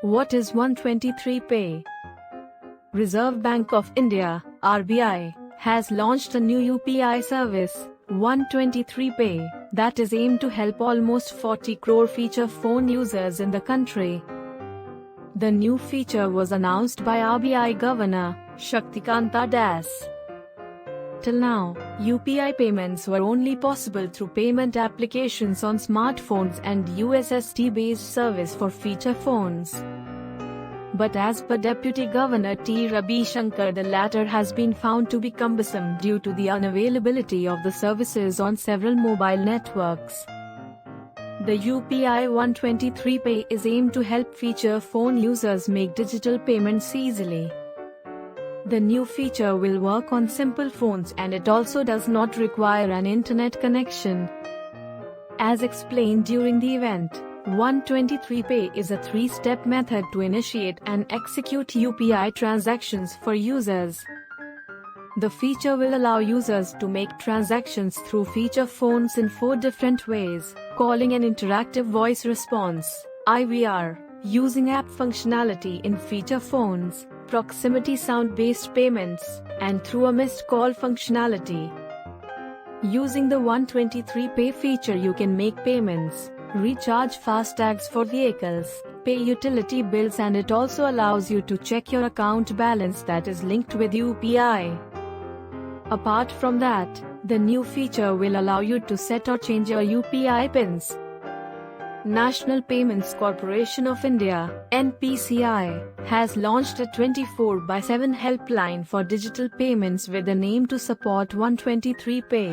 What is 123 Pay? Reserve Bank of India (RBI) has launched a new UPI service, 123 Pay, that is aimed to help almost 40 crore feature phone users in the country. The new feature was announced by RBI Governor Shaktikanta Das. Till now, UPI payments were only possible through payment applications on smartphones and USSD-based service for feature phones. But as per Deputy Governor T. Ravi Shankar, the latter has been found to be cumbersome due to the unavailability of the services on several mobile networks. The UPI 123 Pay is aimed to help feature phone users make digital payments easily. The new feature will work on simple phones and it also does not require an internet connection. As explained during the event, 123 Pay is a three-step method to initiate and execute UPI transactions for users. The feature will allow users to make transactions through feature phones in 4 different ways: calling and interactive voice response (IVR), using app functionality in feature phones, proximity sound-based payments, and through a missed call functionality. Using the 123 Pay feature, you can make payments, recharge FASTags for vehicles, pay utility bills, and it also allows you to check your account balance that is linked with UPI. Apart from that, the new feature will allow you to set or change your UPI pins. National Payments Corporation of India (NPCI) has launched a 24/7 helpline for digital payments with an aim to support 123 Pay.